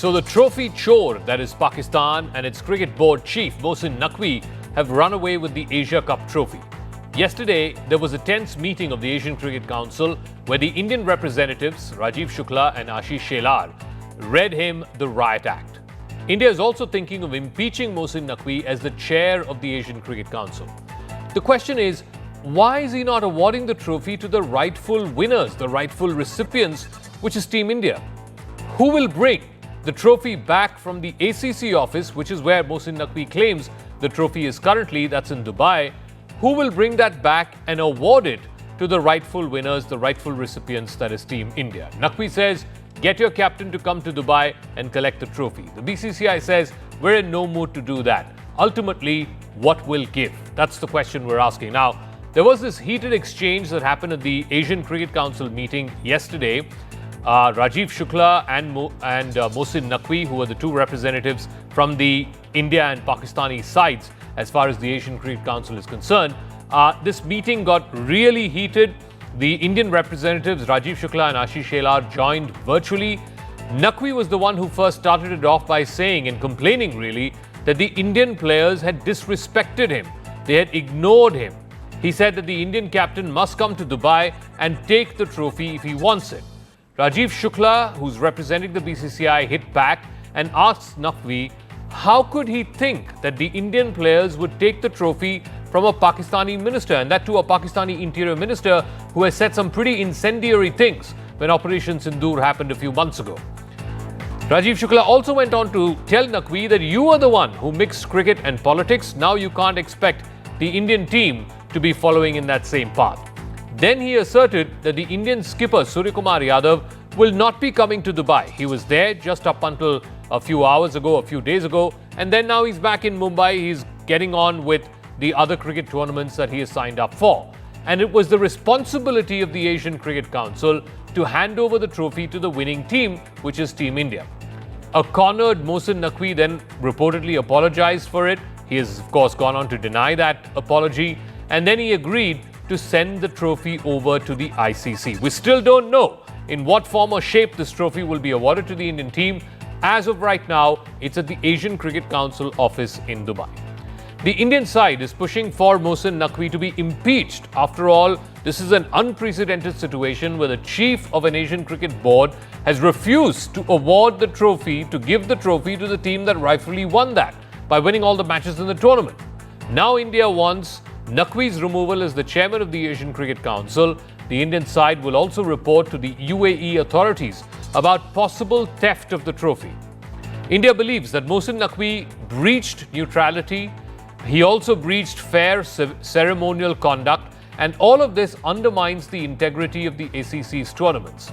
So the trophy chore that is Pakistan and its cricket board chief Mohsin Naqvi have run away with the Asia Cup trophy. Yesterday, there was a tense meeting of the Asian Cricket Council where the Indian representatives Rajiv Shukla and Ashish Shelar read him the Riot Act. India is also thinking of impeaching Mohsin Naqvi as the chair of the Asian Cricket Council. The question is, why is he not awarding the trophy to the rightful winners, the rightful recipients, which is Team India? Who will bring the trophy back from the ACC office, which is where Mohsin Naqvi claims the trophy is currently, that's in Dubai? Who will bring that back and award it to the rightful winners, the rightful recipients, that is Team India? Naqvi says, get your captain to come to Dubai and collect the trophy. The BCCI says, we're in no mood to do that. Ultimately, what will give? That's the question we're asking. Now, there was this heated exchange that happened at the Asian Cricket Council meeting yesterday. Rajiv Shukla and Mohsin Naqvi, who are the two representatives from the India and Pakistani sides as far as the Asian Cricket Council is concerned. This meeting got really heated. The Indian representatives Rajiv Shukla and Ashish Shelar joined virtually. Naqvi was the one who first started it off by saying and complaining really that the Indian players had disrespected him. They had ignored him. He said that the Indian captain must come to Dubai and take the trophy if he wants it. Rajiv Shukla, who's representing the BCCI, hit back and asked Naqvi how could he think that the Indian players would take the trophy from a Pakistani minister, and that too a Pakistani interior minister who has said some pretty incendiary things when Operation Sindoor happened a few months ago. Rajiv Shukla also went on to tell Naqvi that you are the one who mixed cricket and politics. Now you can't expect the Indian team to be following in that same path. Then he asserted that the Indian skipper Suryakumar Yadav will not be coming to Dubai. He was there just up until a few hours ago, a few days ago, and then now he's back in Mumbai. He's getting on with the other cricket tournaments that he has signed up for. And it was the responsibility of the Asian Cricket Council to hand over the trophy to the winning team, which is Team India. A cornered Mohsin Naqvi then reportedly apologized for it. He has, of course, gone on to deny that apology. And then he agreed to send the trophy over to the ICC. We still don't know in what form or shape this trophy will be awarded to the Indian team. As of right now, it's at the Asian Cricket Council office in Dubai. The Indian side is pushing for Mohsin Naqvi to be impeached. After all, this is an unprecedented situation where the chief of an Asian cricket board has refused to award the trophy, to give the trophy to the team that rightfully won that by winning all the matches in the tournament. Now India wants Naqvi's removal as the chairman of the Asian Cricket Council. The Indian side will also report to the UAE authorities about possible theft of the trophy. India believes that Mohsin Naqvi breached neutrality. He also breached fair ceremonial conduct, and all of this undermines the integrity of the ACC's tournaments.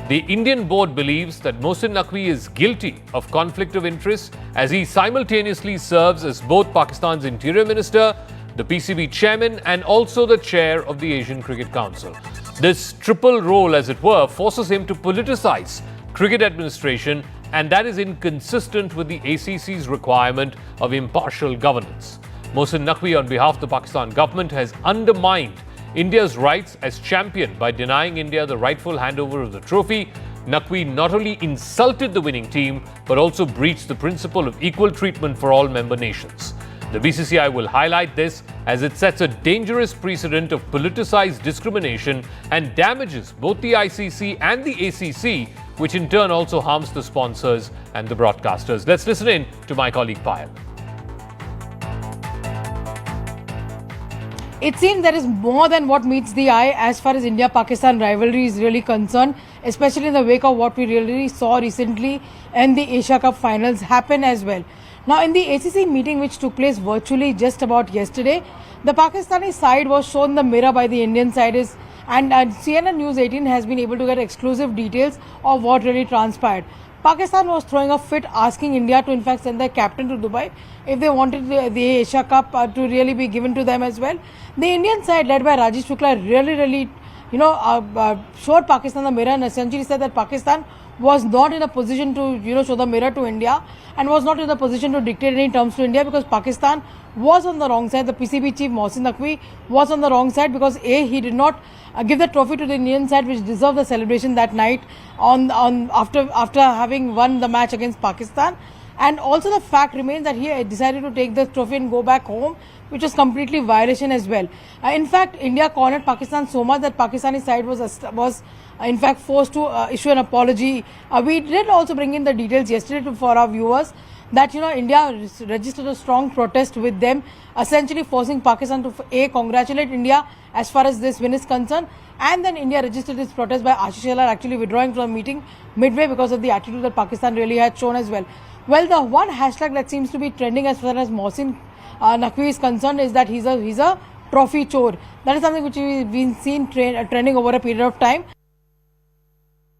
The Indian board believes that Mohsin Naqvi is guilty of conflict of interest as he simultaneously serves as both Pakistan's interior minister, the PCB chairman, and also the chair of the Asian Cricket Council. This triple role, as it were, forces him to politicize cricket administration, and that is inconsistent with the ACC's requirement of impartial governance. Mohsin Naqvi, on behalf of the Pakistan government, has undermined India's rights as champion by denying India the rightful handover of the trophy. Naqvi not only insulted the winning team, but also breached the principle of equal treatment for all member nations. The BCCI will highlight this as it sets a dangerous precedent of politicized discrimination and damages both the ICC and the ACC, which in turn also harms the sponsors and the broadcasters. Let's listen in to my colleague Payal. It seems there is more than what meets the eye as far as India-Pakistan rivalry is really concerned, especially in the wake of what we really saw recently and the Asia Cup finals happen as well. Now, in the ACC meeting which took place virtually just about yesterday, the Pakistani side was shown the mirror by the Indian side, and CNN News 18 has been able to get exclusive details of what really transpired. Pakistan was throwing a fit, asking India to in fact send their captain to Dubai if they wanted the Asia Cup to really be given to them as well. The Indian side, led by Rajesh Shukla, really showed Pakistan the mirror and essentially said that Pakistan was not in a position to, show the mirror to India and was not in a position to dictate any terms to India because Pakistan was on the wrong side. The PCB chief Mohsin Naqvi was on the wrong side because he did not give the trophy to the Indian side, which deserved the celebration that night after having won the match against Pakistan. And also the fact remains that he decided to take the trophy and go back home, which was completely violation as well. In fact, India cornered Pakistan so much that Pakistani side was in fact forced to issue an apology. We did also bring in the details yesterday for our viewers that India registered a strong protest with them, essentially forcing Pakistan to congratulate India as far as this win is concerned, and then India registered its protest by Ashish Shelar actually withdrawing from the meeting midway because of the attitude that Pakistan really had shown as well. Well, the one hashtag that seems to be trending as far as Mohsin Naqvi is concerned is that he's a trophy chore. That is something which we've been seen trending over a period of time.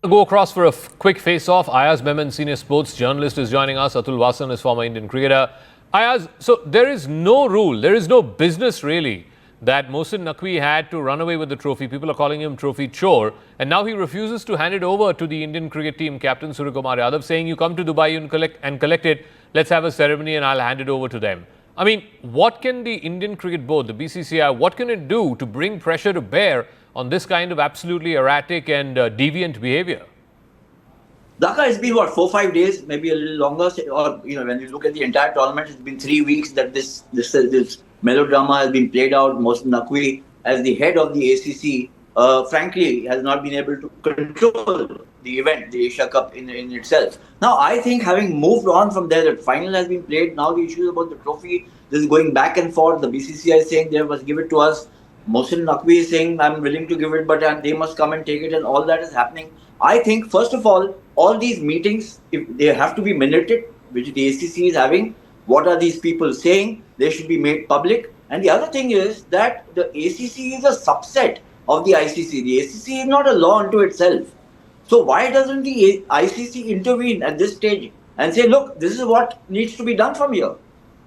Go across for a quick face-off. Ayaz Memon, senior sports journalist, is joining us. Atul Vasan is former Indian cricketer. Ayaz, so there is no rule, there is no business really that Mohsin Naqvi had to run away with the trophy. People are calling him trophy chore, and now he refuses to hand it over to the Indian cricket team captain Suryakumar Yadav, saying, "You come to Dubai and collect it. Let's have a ceremony, and I'll hand it over to them." I mean, what can the Indian Cricket Board, the BCCI, what can it do to bring pressure to bear on this kind of absolutely erratic and deviant behavior? Dhaka, it's been what, 4-5 days, maybe a little longer, or when you look at the entire tournament, it's been 3 weeks that this melodrama has been played out. Mohsin Naqvi, as the head of the ACC, frankly, has not been able to control the event, the Asia Cup in itself. Now, I think having moved on from there, the final has been played. Now the issue is about the trophy. This is going back and forth. The BCCI is saying they must give it to us. Mohsin Naqvi is saying, I'm willing to give it, but they must come and take it, and all that is happening. I think, first of all these meetings, if they have to be minuted, which the ACC is having, what are these people saying? They should be made public. And the other thing is that the ACC is a subset of the ICC. The ACC is not a law unto itself. So why doesn't the ICC intervene at this stage and say, look, this is what needs to be done from here?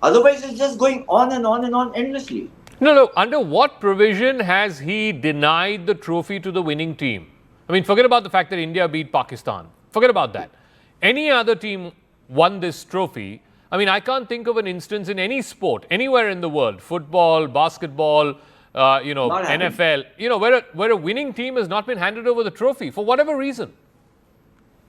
Otherwise, it's just going on and on and on endlessly. No. Under what provision has he denied the trophy to the winning team? I mean, forget about the fact that India beat Pakistan. Forget about that. Any other team won this trophy. I mean, I can't think of an instance in any sport, anywhere in the world, football, basketball, NFL, where a winning team has not been handed over the trophy for whatever reason.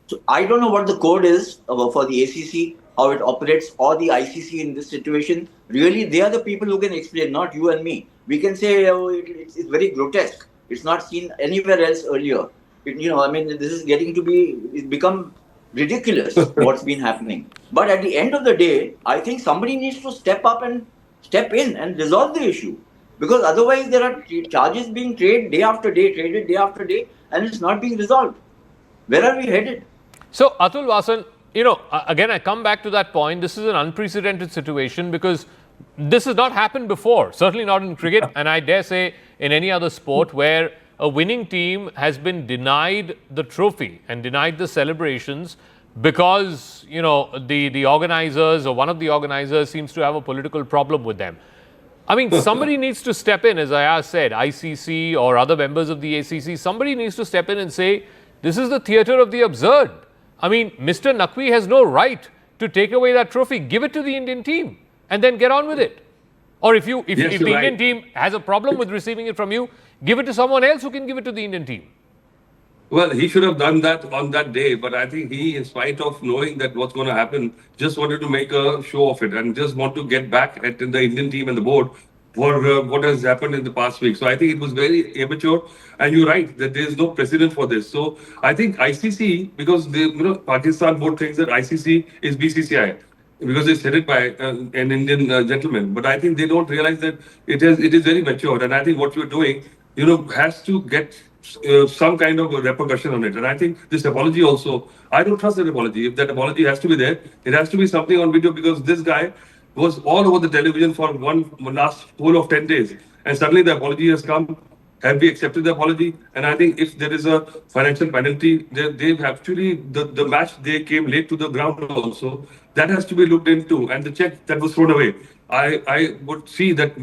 So I don't know what the code is for the ACC, how it operates, or the ICC in this situation. Really, they are the people who can explain, not you and me. We can say it's very grotesque. It's not seen anywhere else earlier. This is it's become ridiculous what's been happening. But at the end of the day, I think somebody needs to step in and resolve the issue. Because otherwise there are charges being traded day after day, and it's not being resolved. Where are we headed? So, Atul Vasan, again, I come back to that point. This is an unprecedented situation because this has not happened before, certainly not in cricket, and I dare say in any other sport where a winning team has been denied the trophy and denied the celebrations because, the organizers or one of the organizers seems to have a political problem with them. I mean, somebody needs to step in, as Ayaz said, ICC or other members of the ACC, somebody needs to step in and say, this is the theatre of the absurd. I mean, Mr. Naqvi has no right to take away that trophy. Give it to the Indian team and then get on with it. Or if the Indian team has a problem with receiving it from you, give it to someone else who can give it to the Indian team. Well, he should have done that on that day, but I think he, in spite of knowing that what's going to happen, just wanted to make a show of it and just want to get back at the Indian team and the board for what has happened in the past week. So I think it was very immature, and you're right that there is no precedent for this. So I think ICC, because the Pakistan board thinks that ICC is BCCI because it's headed by an Indian gentleman, but I think they don't realize that it is very mature, and I think what you're doing, has to get some kind of a repercussion on it. And I think this apology also, I don't trust that apology. If that apology has to be there, it has to be something on video, because this guy was all over the television for one last whole of 10 days. And suddenly the apology has come. Have we accepted the apology? And I think if there is a financial penalty, they've actually, the match, they came late to the ground also. That has to be looked into. And the check that was thrown away, I would see that,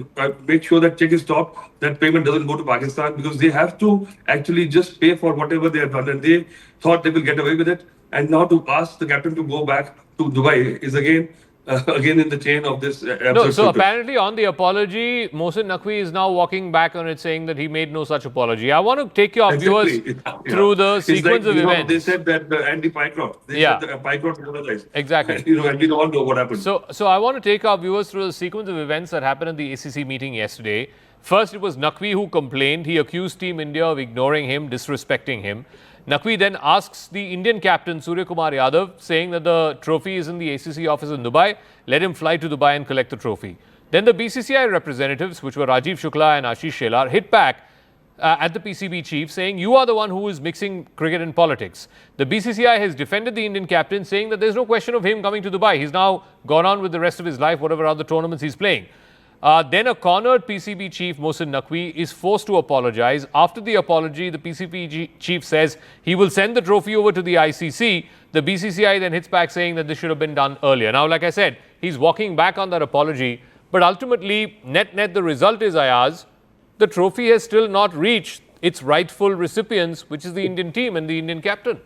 make sure that check is stopped, that payment doesn't go to Pakistan, because they have to actually just pay for whatever they have done, and they thought they will get away with it. And now to ask the captain to go back to Dubai is again again in the chain of this No, absurd so stupid. apparently on the apology, Mohsin Naqvi is now walking back on it, saying that he made no such apology. I want to take your viewers Yeah. through the It's sequence like, of events. they said that Andy Pycroft. They Yeah. said that Pycroft apologized. Exactly. And we all know what happened. So I want to take our viewers through the sequence of events that happened at the ACC meeting yesterday. First, it was Naqvi who complained. He accused Team India of ignoring him, disrespecting him. Naqvi then asks the Indian captain, Suryakumar Yadav, saying that the trophy is in the ACC office in Dubai. Let him fly to Dubai and collect the trophy. Then the BCCI representatives, which were Rajiv Shukla and Ashish Shelar, hit back at the PCB chief, saying, you are the one who is mixing cricket and politics. The BCCI has defended the Indian captain, saying that there's no question of him coming to Dubai. He's now gone on with the rest of his life, whatever other tournaments he's playing. Then a cornered PCB chief, Mohsin Naqvi, is forced to apologize. After the apology, the PCB chief says he will send the trophy over to the ICC. The BCCI then hits back, saying that this should have been done earlier. Now, like I said, he's walking back on that apology. But ultimately, net, the result is, Ayaz, the trophy has still not reached its rightful recipients, which is the Indian team and the Indian captain.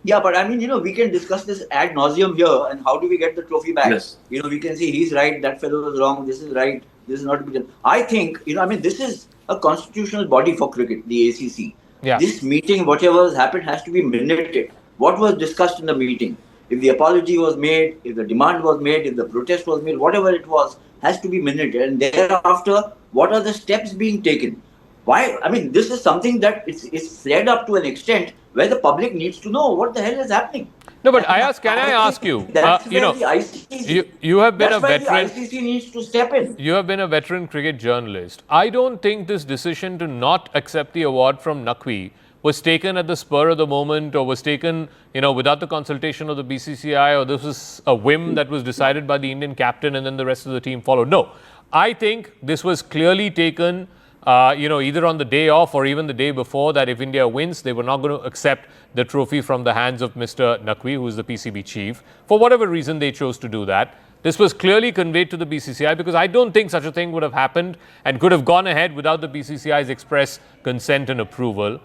Yeah, but I mean, we can discuss this ad nauseum here, and how do we get the trophy back? Yes. We can see he's right, that fellow was wrong, this is right, this is not to be done. I think, this is a constitutional body for cricket, the ACC. Yeah. This meeting, whatever has happened, has to be minuted. What was discussed in the meeting? If the apology was made, if the demand was made, if the protest was made, whatever it was, has to be minuted. And thereafter, what are the steps being taken? Why? I mean, this is something that it's flared up to an extent where the public needs to know what the hell is happening. No, but Ayaz, can I ask you? That's where the ICC, you have been that's a where veteran. the ICC needs to step in. You have been a veteran cricket journalist. I don't think this decision to not accept the award from Naqvi was taken at the spur of the moment, or was taken, without the consultation of the BCCI, or this was a whim that was decided by the Indian captain and then the rest of the team followed. No, I think this was clearly taken, either on the day off or even the day before, that if India wins, they were not going to accept the trophy from the hands of Mr. Naqvi, who is the PCB chief. For whatever reason, they chose to do that. This was clearly conveyed to the BCCI, because I don't think such a thing would have happened and could have gone ahead without the BCCI's express consent and approval.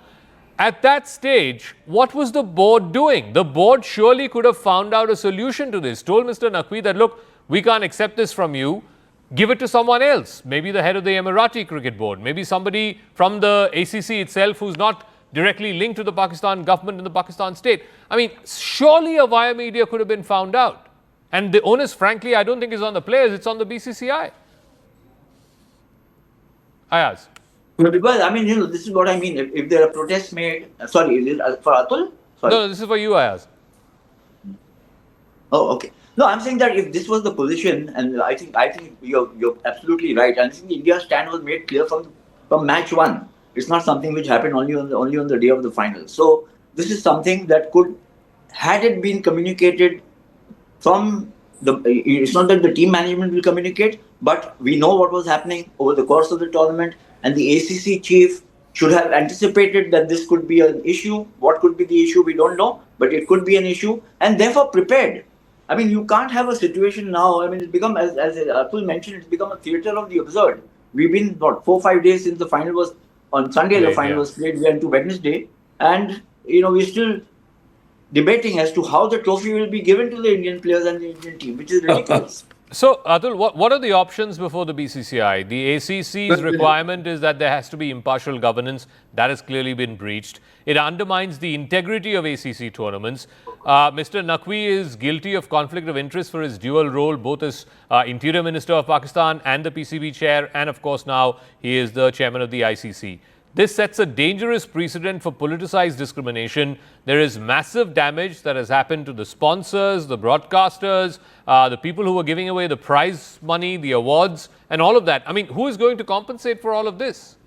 At that stage, what was the board doing? The board surely could have found out a solution to this, told Mr. Naqvi that, look, we can't accept this from you, give it to someone else, maybe the head of the Emirati Cricket Board, maybe somebody from the ACC itself who's not directly linked to the Pakistan government and the Pakistan state. I mean, surely a via media could have been found out. And the onus, frankly, I don't think is on the players, it's on the BCCI. Ayaz. Well, I mean, this is what I mean. If there are protests made, sorry, is it for Atul? Sorry. No, this is for you, Ayaz. Oh, okay. No, I'm saying that if this was the position, and I think you're absolutely right. And I think India's stand was made clear from match one. It's not something which happened only on the day of the final. So this is something that could, had it been communicated from it's not that the team management will communicate, but we know what was happening over the course of the tournament, and the ACC chief should have anticipated that this could be an issue. What could be the issue, we don't know, but it could be an issue, and therefore prepared. I mean, you can't have a situation now. I mean, it's become, as Atul mentioned, it's become a theatre of the absurd. We've been, 4-5 days since the final was, on Sunday the final was played, we went to Wednesday, and, we're still debating as to how the trophy will be given to the Indian players and the Indian team, which is ridiculous. So, Atul, what are the options before the BCCI? The ACC's requirement is that there has to be impartial governance. That has clearly been breached. It undermines the integrity of ACC tournaments. Mr. Naqvi is guilty of conflict of interest for his dual role, both as Interior Minister of Pakistan and the PCB chair, and of course now he is the chairman of the ICC. This sets a dangerous precedent for politicized discrimination. There is massive damage that has happened to the sponsors, the broadcasters, the people who were giving away the prize money, the awards, and all of that. I mean, who is going to compensate for all of this?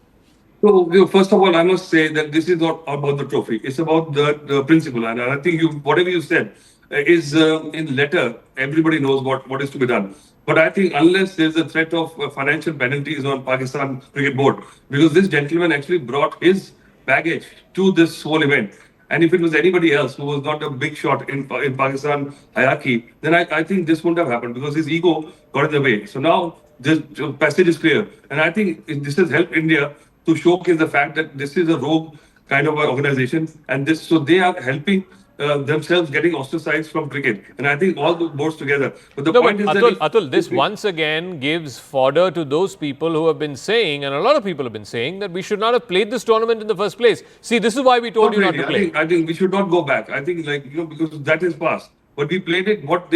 So, first of all, I must say that this is not about the trophy. It's about the principle. And I think whatever you said is in letter. Everybody knows what is to be done. But I think unless there's a threat of financial penalties on Pakistan Cricket Board, because this gentleman actually brought his baggage to this whole event. And if it was anybody else who was not a big shot in Pakistan hierarchy, then I think this wouldn't have happened because his ego got in the way. So now this passage is clear. And I think this has helped India to showcase the fact that this is a rogue kind of an organization. And this, so they are helping themselves getting ostracized from cricket. And I think all the boards together. But the No, point but is Atul, this once again gives fodder to those people who have been saying, and a lot of people have been saying, that we should not have played this tournament in the first place. See, this is why we told you not to play. I think we should not go back. I think, like, because that is past. But we played it. What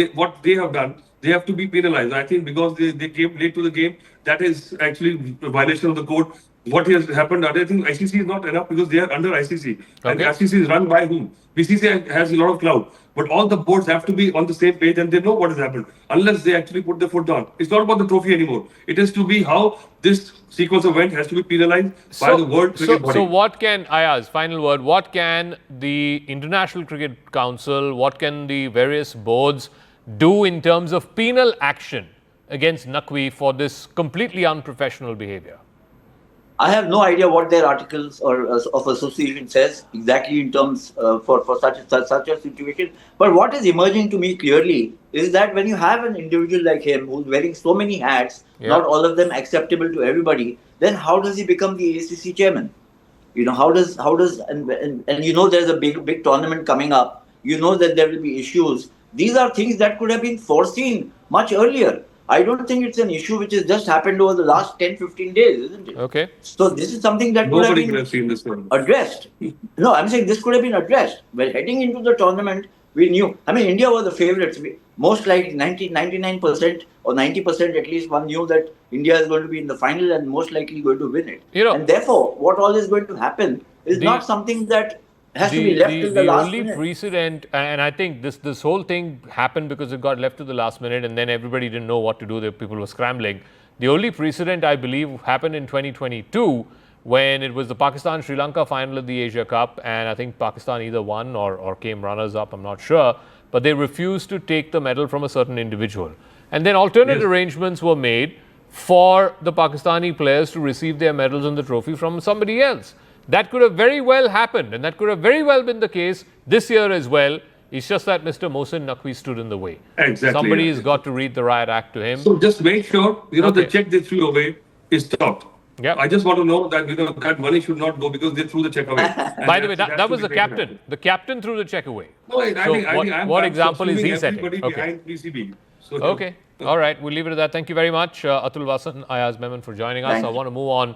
they have done, they have to be penalized. I think because they came late to the game, that is actually a violation of the code. What has happened, I think ICC is not enough because they are under ICC. And Okay. ICC is run by whom? BCCI has a lot of clout. But all the boards have to be on the same page and they know what has happened. Unless they actually put their foot down. It's not about the trophy anymore. It is to be how this sequence of events has to be penalized by the World Cricket Body. So what can, Ayaz, final word, what can the International Cricket Council, what can the various boards do in terms of penal action against Naqvi for this completely unprofessional behavior? I have no idea what their articles of association says exactly in terms for such a situation. But what is emerging to me clearly is that when you have an individual like him who's wearing so many hats, not all of them acceptable to everybody, then how does he become the ACC chairman? How does and there's a big tournament coming up. That there will be issues. These are things that could have been foreseen much earlier. I don't think it's an issue which has just happened over the last 10-15 days, isn't it? Okay. So this is something that Nobody could have seen this one. addressed. No, I'm saying this could have been addressed. When heading into the tournament, we knew. I mean, India were the favourites. Most likely 99% or 90% at least, one knew that India is going to be in the final and most likely going to win it. And therefore, what all is going to happen is not something that has to be left till the last minute. The only precedent, and I think this whole thing happened because it got left to the last minute and then everybody didn't know what to do. The people were scrambling. The only precedent, I believe, happened in 2022 when it was the Pakistan-Sri Lanka final of the Asia Cup, and I think Pakistan either won or came runners-up, I'm not sure, but they refused to take the medal from a certain individual. And then alternate arrangements were made for the Pakistani players to receive their medals and the trophy from somebody else. That could have very well happened, and that could have very well been the case this year as well. It's just that Mr. Mohsin Naqvi stood in the way. Exactly. Somebody's got to read the riot act to him. So just make sure, the check they threw away is stopped. Yep. I just want to know that, that money should not go because they threw the check away. By the way, that was the captain. The captain threw the check away. No, What example is he setting? Everybody behind PCB. So, okay. All right. We'll leave it at that. Thank you very much, Atul Vasan, Ayaz Memon, for joining us. I want to move on